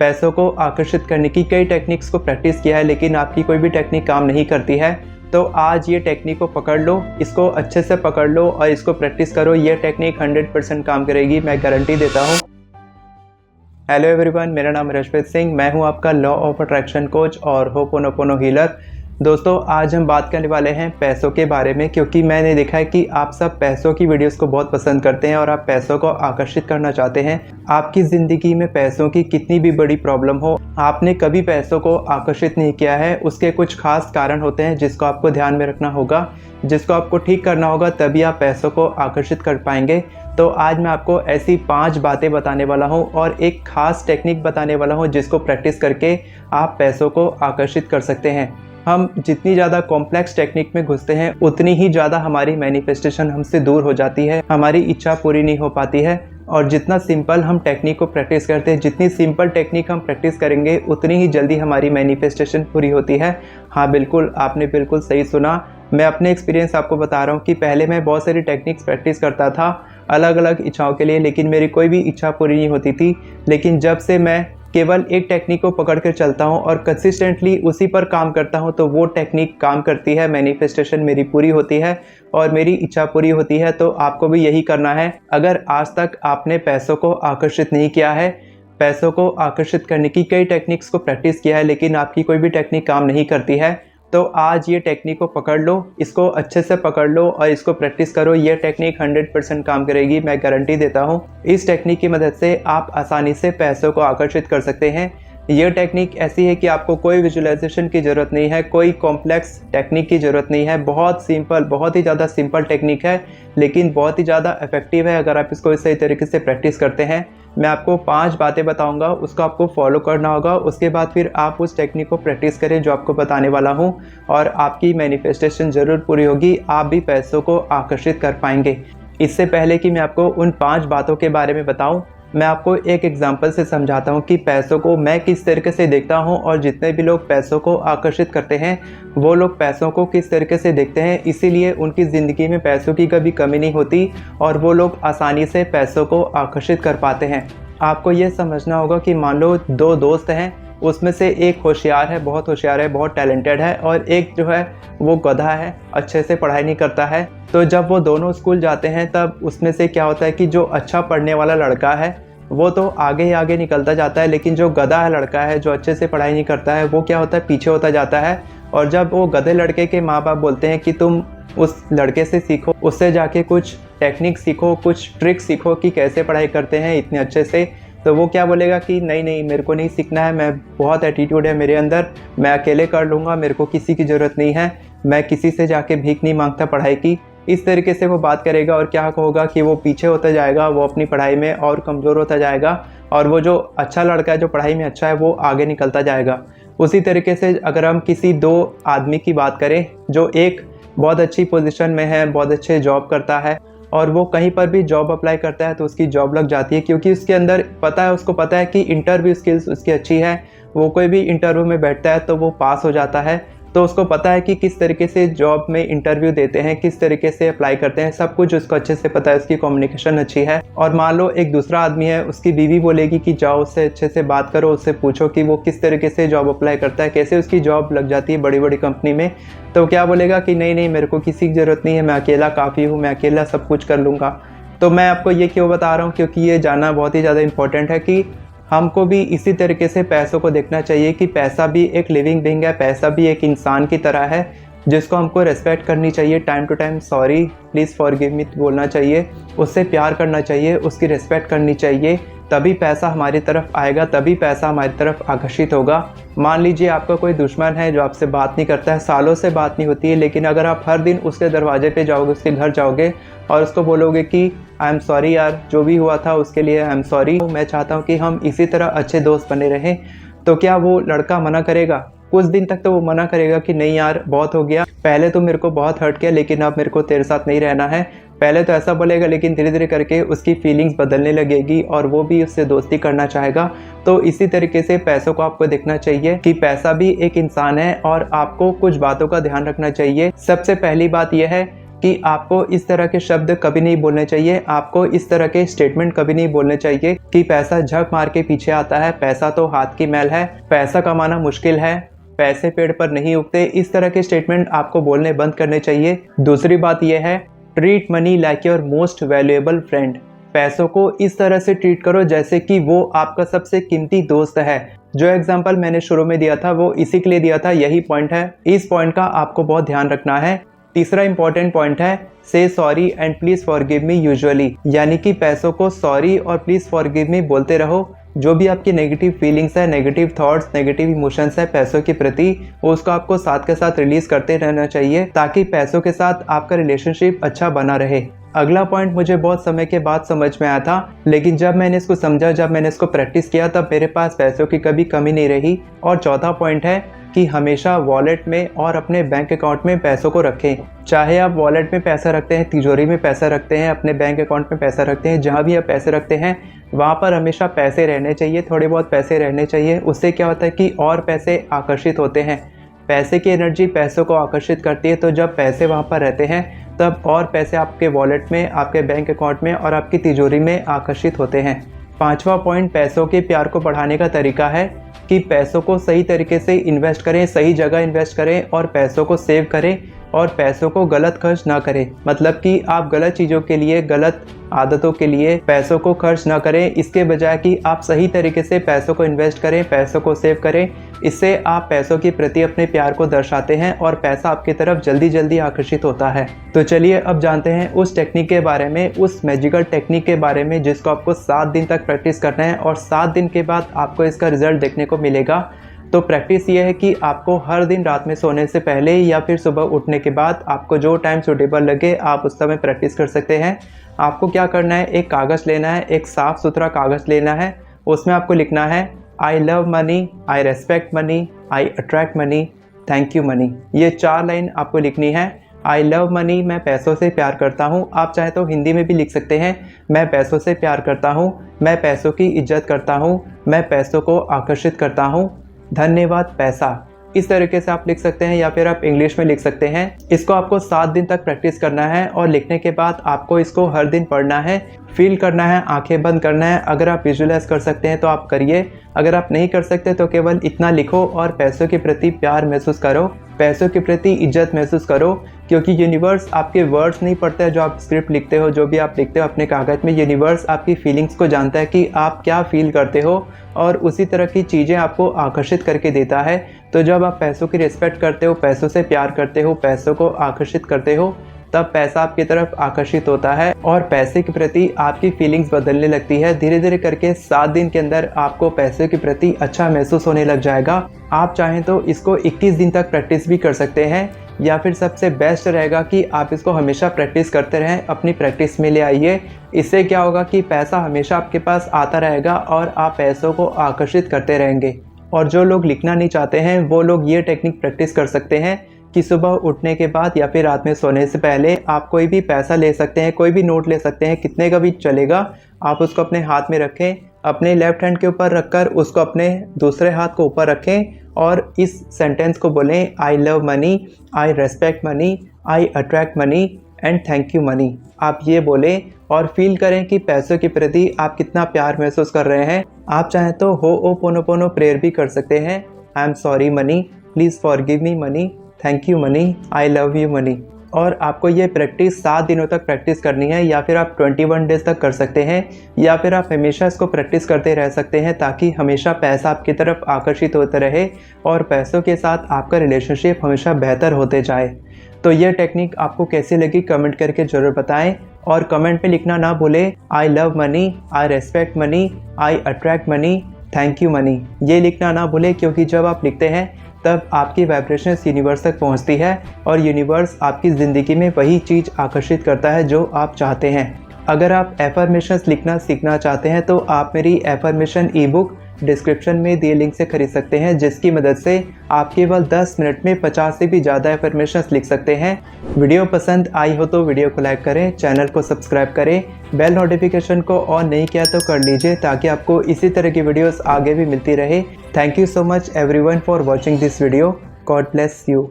पैसों को आकर्षित करने की कई टेक्निक्स को प्रैक्टिस किया है, लेकिन आपकी कोई भी टेक्निक काम नहीं करती है। तो आज ये टेक्निक को पकड़ लो, इसको अच्छे से पकड़ लो और इसको प्रैक्टिस करो। ये टेक्निक 100% काम करेगी, मैं गारंटी देता हूँ। हेलो एवरीवन, मेरा नाम है रजप्रीत सिंह। मैं हूँ आपका लॉ ऑफ अट्रैक्शन कोच और होपोनोपोनो हीलर। दोस्तों, आज हम बात करने वाले हैं पैसों के बारे में, क्योंकि मैंने देखा है कि आप सब पैसों की वीडियोस को बहुत पसंद करते हैं और आप पैसों को आकर्षित करना चाहते हैं। आपकी ज़िंदगी में पैसों की कितनी भी बड़ी प्रॉब्लम हो, आपने कभी पैसों को आकर्षित नहीं किया है। उसके कुछ खास कारण होते हैं जिसको आपको ध्यान में रखना होगा, जिसको आपको ठीक करना होगा, तभी आप पैसों को आकर्षित कर पाएंगे। तो आज मैं आपको ऐसी 5 बातें बताने वाला हूँ और एक खास टेक्निक बताने वाला हूँ जिसको प्रैक्टिस करके आप पैसों को आकर्षित कर सकते हैं। हम जितनी ज़्यादा कॉम्प्लेक्स टेक्निक में घुसते हैं, उतनी ही ज़्यादा हमारी मैनिफेस्टेशन हमसे दूर हो जाती है, हमारी इच्छा पूरी नहीं हो पाती है। और जितना सिंपल हम टेक्निक को प्रैक्टिस करते हैं, जितनी सिंपल टेक्निक हम प्रैक्टिस करेंगे, उतनी ही जल्दी हमारी मैनिफेस्टेशन पूरी होती है। हाँ बिल्कुल, आपने बिल्कुल सही सुना। मैं अपने एक्सपीरियंस आपको बता रहा हूँ कि पहले मैं बहुत सारी टेक्निक्स प्रैक्टिस करता था अलग अलग इच्छाओं के लिए, लेकिन मेरी कोई भी इच्छा पूरी नहीं होती थी। लेकिन जब से मैं केवल एक टेक्निक को पकड़ कर चलता हूँ और कंसिस्टेंटली उसी पर काम करता हूँ, तो वो टेक्निक काम करती है, मैनिफेस्टेशन मेरी पूरी होती है और मेरी इच्छा पूरी होती है। तो आपको भी यही करना है। अगर आज तक आपने पैसों को आकर्षित नहीं किया है, पैसों को आकर्षित करने की कई टेक्निक्स को प्रैक्टिस किया है, लेकिन आपकी कोई भी टेक्निक काम नहीं करती है, तो आज ये टेक्निक को पकड़ लो, इसको अच्छे से पकड़ लो और इसको प्रैक्टिस करो। ये टेक्निक 100% काम करेगी, मैं गारंटी देता हूँ। इस टेक्निक की मदद से आप आसानी से पैसों को आकर्षित कर सकते हैं। यह टेक्निक ऐसी है कि आपको कोई विजुअलाइजेशन की ज़रूरत नहीं है, कोई कॉम्प्लेक्स टेक्निक की ज़रूरत नहीं है। बहुत सिंपल, बहुत ही ज़्यादा सिंपल टेक्निक है, लेकिन बहुत ही ज़्यादा इफेक्टिव है अगर आप इसको सही तरीके से प्रैक्टिस करते हैं। मैं आपको 5 बातें बताऊंगा, उसको आपको फॉलो करना होगा। उसके बाद फिर आप उस टेक्निक को प्रैक्टिस करें जो आपको बताने वाला हूं, और आपकी मैनिफेस्टेशन ज़रूर पूरी होगी, आप भी पैसों को आकर्षित कर पाएंगे। इससे पहले कि मैं आपको उन 5 बातों के बारे में बताऊं, मैं आपको एक एग्जांपल से समझाता हूं कि पैसों को मैं किस तरीके से देखता हूं और जितने भी लोग पैसों को आकर्षित करते हैं, वो लोग पैसों को किस तरीके से देखते हैं। इसीलिए उनकी ज़िंदगी में पैसों की कभी कमी नहीं होती और वो लोग आसानी से पैसों को आकर्षित कर पाते हैं। आपको ये समझना होगा कि मान लो 2 दोस्त हैं, उसमें से एक होशियार है, बहुत होशियार है, बहुत टैलेंटेड है, और एक जो है वो गधा है, अच्छे से पढ़ाई नहीं करता है। तो जब वो दोनों स्कूल जाते हैं, तब उसमें से क्या होता है कि जो अच्छा पढ़ने वाला लड़का है वो तो आगे ही आगे निकलता जाता है, लेकिन जो गधा है लड़का है, जो अच्छे से पढ़ाई नहीं करता है, वो क्या होता है, पीछे होता जाता है। और जब वो गधे लड़के के माँ बाप बोलते हैं कि तुम उस लड़के से सीखो, उससे जाके कुछ टेक्निक सीखो, कुछ ट्रिक सीखो कि कैसे पढ़ाई करते हैं इतने अच्छे से, तो वो क्या बोलेगा कि नहीं नहीं, मेरे को नहीं सीखना है, मैं बहुत एटीट्यूड है मेरे अंदर, मैं अकेले कर लूँगा, मेरे को किसी की ज़रूरत नहीं है, मैं किसी से जाके भीख नहीं मांगता पढ़ाई की। इस तरीके से वो बात करेगा और क्या होगा कि वो पीछे होता जाएगा, वो अपनी पढ़ाई में और कमज़ोर होता जाएगा, और वो जो अच्छा लड़का है, जो पढ़ाई में अच्छा है, वो आगे निकलता जाएगा। उसी तरीके से अगर हम किसी 2 आदमी की बात करें, जो एक बहुत अच्छी पोजीशन में है, बहुत अच्छे जॉब करता है, और वो कहीं पर भी जॉब अप्लाई करता है तो उसकी जॉब लग जाती है, क्योंकि उसके अंदर पता है, उसको पता है कि इंटरव्यू स्किल्स उसकी अच्छी है। वो कोई भी इंटरव्यू में बैठता है तो वो पास हो जाता है, तो उसको पता है कि किस तरीके से जॉब में इंटरव्यू देते हैं, किस तरीके से अप्लाई करते हैं, सब कुछ उसको अच्छे से पता है, उसकी कम्युनिकेशन अच्छी है। और मान लो एक दूसरा आदमी है, उसकी बीवी बोलेगी कि जाओ उससे अच्छे से बात करो, उससे पूछो कि वो किस तरीके से जॉब अप्लाई करता है, कैसे उसकी जॉब लग जाती है बड़ी बड़ी कंपनी में। तो क्या बोलेगा कि नहीं नहीं, मेरे को किसी की ज़रूरत नहीं है, मैं अकेला काफ़ी हूँ, मैं अकेला सब कुछ कर लूँगा। तो मैं आपको ये क्यों बता रहा हूँ, क्योंकि ये जानना बहुत ही ज़्यादा इंपॉर्टेंट है कि हमको भी इसी तरीके से पैसों को देखना चाहिए कि पैसा भी एक लिविंग बीइंग है, पैसा भी एक इंसान की तरह है, जिसको हमको रेस्पेक्ट करनी चाहिए। Time to time sorry, please forgive me बोलना चाहिए, उससे प्यार करना चाहिए, उसकी रेस्पेक्ट करनी चाहिए, तभी पैसा हमारी तरफ आएगा, तभी पैसा हमारी तरफ आकर्षित होगा। मान लीजिए आपका कोई दुश्मन है जो आपसे बात नहीं करता है, सालों से बात नहीं होती है, लेकिन अगर आप हर दिन उसके दरवाजे पे जाओगे, उसके घर जाओगे और उसको बोलोगे कि आई एम सॉरी यार, जो भी हुआ था उसके लिए आई एम सॉरी, मैं चाहता हूँ कि हम इसी तरह अच्छे दोस्त बने रहें, तो क्या वो लड़का मना करेगा? कुछ दिन तक तो वो मना करेगा कि नहीं यार, बहुत हो गया, पहले तो मेरे को बहुत हर्ट किया, लेकिन अब मेरे को तेरे साथ नहीं रहना है। पहले तो ऐसा बोलेगा, लेकिन धीरे धीरे करके उसकी फीलिंग्स बदलने लगेगी और वो भी उससे दोस्ती करना चाहेगा। तो इसी तरीके से पैसों को आपको देखना चाहिए कि पैसा भी एक इंसान है और आपको कुछ बातों का ध्यान रखना चाहिए। सबसे पहली बात यह है कि आपको इस तरह के शब्द कभी नहीं बोलने चाहिए, आपको इस तरह के स्टेटमेंट कभी नहीं बोलने चाहिए कि पैसा झक मार के पीछे आता है, पैसा तो हाथ की मैल है, पैसा कमाना मुश्किल है, पैसे पेड़ पर नहीं उगते। इस तरह के स्टेटमेंट आपको बोलने बंद करने चाहिए। दूसरी बात यह है, treat money like your most valuable friend. पैसों को इस तरह से ट्रीट करो जैसे कि वो आपका सबसे कीमती दोस्त है। जो एग्जांपल मैंने शुरू में दिया था वो इसी के लिए दिया था, यही पॉइंट है। इस पॉइंट का आपको बहुत ध्यान रखना है। तीसरा इंपॉर्टेंट पॉइंट है, से sorry and please forgive me usually, यानी कि पैसों को सॉरी और प्लीज फॉरगिव मी बोलते रहो। जो भी आपकी नेगेटिव फीलिंग्स है, नेगेटिव थॉट्स, नेगेटिव इमोशंस है पैसों के प्रति, उसको आपको साथ के साथ रिलीज करते रहना चाहिए ताकि पैसों के साथ आपका रिलेशनशिप अच्छा बना रहे। अगला पॉइंट मुझे बहुत समय के बाद समझ में आया था, लेकिन जब मैंने इसको समझा, जब मैंने इसको प्रैक्टिस किया, तब मेरे पास पैसों की कभी कमी नहीं रही। और चौथा पॉइंट है कि हमेशा वॉलेट में और अपने बैंक अकाउंट में पैसों को रखें। चाहे आप वॉलेट में पैसा रखते हैं, तिजोरी में पैसा रखते हैं, अपने बैंक अकाउंट में पैसा रखते हैं, जहाँ भी आप पैसे रखते हैं वहाँ पर हमेशा पैसे रहने चाहिए, थोड़े बहुत पैसे रहने चाहिए। उससे क्या होता है कि और पैसे आकर्षित होते हैं। पैसे की एनर्जी पैसों को आकर्षित करती है, तो जब पैसे वहाँ पर रहते हैं तब और पैसे आपके वॉलेट में, आपके बैंक अकाउंट में और आपकी तिजोरी में आकर्षित होते हैं। पांचवा पॉइंट पैसों के प्यार को बढ़ाने का तरीका है कि पैसों को सही तरीके से इन्वेस्ट करें, सही जगह इन्वेस्ट करें और पैसों को सेव करें और पैसों को गलत खर्च ना करें। मतलब कि आप गलत चीज़ों के लिए, गलत आदतों के लिए पैसों को खर्च ना करें। इसके बजाय कि आप सही तरीके से पैसों को इन्वेस्ट करें, पैसों को सेव करें। इससे आप पैसों के प्रति अपने प्यार को दर्शाते हैं और पैसा आपकी तरफ जल्दी जल्दी आकर्षित होता है। तो चलिए अब जानते हैं उस टेक्निक के बारे में, उस मैजिकल टेक्निक के बारे में जिसको आपको 7 दिन तक प्रैक्टिस करना है और 7 दिन के बाद आपको इसका रिजल्ट देखने को मिलेगा। तो प्रैक्टिस ये है कि आपको हर दिन रात में सोने से पहले या फिर सुबह उठने के बाद आपको जो टाइम सूटेबल लगे आप उस समय प्रैक्टिस कर सकते हैं। आपको क्या करना है, एक कागज़ लेना है, एक साफ़ सुथरा कागज़ लेना है। उसमें आपको लिखना है, I love money, I respect money, I attract money, thank you money. ये 4 लाइन आपको लिखनी है। आई लव मनी, मैं पैसों से प्यार करता हूँ। आप चाहे तो हिंदी में भी लिख सकते हैं, मैं पैसों से प्यार करता हूँ, मैं पैसों की इज्जत करता हूँ, मैं पैसों को आकर्षित करता हूँ, धन्यवाद पैसा। इस तरीके से आप लिख सकते हैं या फिर आप इंग्लिश में लिख सकते हैं। इसको आपको 7 दिन तक प्रैक्टिस करना है और लिखने के बाद आपको इसको हर दिन पढ़ना है, फील करना है, आंखें बंद करना है। अगर आप विजुअलाइज कर सकते हैं तो आप करिए, अगर आप नहीं कर सकते तो केवल इतना लिखो और पैसों के प्रति प्यार महसूस करो, पैसों के प्रति इज्जत महसूस करो। क्योंकि यूनिवर्स आपके वर्ड्स नहीं पढ़ता है, जो आप स्क्रिप्ट लिखते हो, जो भी आप लिखते हो अपने कागज़ में, यूनिवर्स आपकी फीलिंग्स को जानता है कि आप क्या फील करते हो और उसी तरह की चीज़ें आपको आकर्षित करके देता है। तो जब आप पैसों की रिस्पेक्ट करते हो, पैसों से प्यार करते हो, पैसों को आकर्षित करते हो, तब पैसा आपकी तरफ आकर्षित होता है और पैसे के प्रति आपकी फीलिंग्स बदलने लगती है। धीरे धीरे करके 7 दिन के अंदर आपको पैसे के प्रति अच्छा महसूस होने लग जाएगा। आप चाहें तो इसको 21 दिन तक प्रैक्टिस भी कर सकते हैं, या फिर सबसे बेस्ट रहेगा कि आप इसको हमेशा प्रैक्टिस करते रहें, अपनी प्रैक्टिस में ले आइए। इससे क्या होगा कि पैसा हमेशा आपके पास आता रहेगा और आप पैसों को आकर्षित करते रहेंगे। और जो लोग लिखना नहीं चाहते हैं वो लोग ये टेक्निक प्रैक्टिस कर सकते हैं कि सुबह उठने के बाद या फिर रात में सोने से पहले आप कोई भी पैसा ले सकते हैं, कोई भी नोट ले सकते हैं, कितने का भी चलेगा। आप उसको अपने हाथ में रखें, अपने लेफ्ट हैंड के ऊपर रखकर उसको अपने दूसरे हाथ को ऊपर रखें और इस सेंटेंस को बोलें, I love money, I respect money, I attract money and thank you money. आप ये बोलें और फील करें कि पैसों के प्रति आप कितना प्यार महसूस कर रहे हैं। आप चाहें तो होओपोनोपोनो प्रेयर भी कर सकते हैं। I am sorry money, please forgive me money, thank you money, I love you money. और आपको ये प्रैक्टिस 7 दिनों तक प्रैक्टिस करनी है, या फिर आप 21 डेज तक कर सकते हैं, या फिर आप हमेशा इसको प्रैक्टिस करते रह सकते हैं ताकि हमेशा पैसा आपकी तरफ आकर्षित होते रहे और पैसों के साथ आपका रिलेशनशिप हमेशा बेहतर होते जाए। तो ये टेक्निक आपको कैसी लगी कमेंट करके ज़रूर बताएं और कमेंट में लिखना ना भूलें, I love money, I respect money, I attract money, thank you money. ये लिखना ना भूलें क्योंकि जब आप लिखते हैं तब आपकी वाइब्रेशंस यूनिवर्स तक पहुंचती है और यूनिवर्स आपकी ज़िंदगी में वही चीज़ आकर्षित करता है जो आप चाहते हैं। अगर आप एफर्मेशंस लिखना सीखना चाहते हैं तो आप मेरी एफर्मेशन ई बुक डिस्क्रिप्शन में दिए लिंक से खरीद सकते हैं, जिसकी मदद से आप केवल 10 मिनट में 50 से भी ज़्यादा एफर्मेशंस लिख सकते हैं। वीडियो पसंद आई हो तो वीडियो को लाइक करें, चैनल को सब्सक्राइब करें, बेल नोटिफिकेशन को ऑन नहीं किया तो कर लीजिए ताकि आपको इसी तरह की वीडियोस आगे भी मिलती रहे। Thank you so much everyone for watching this video. God bless you.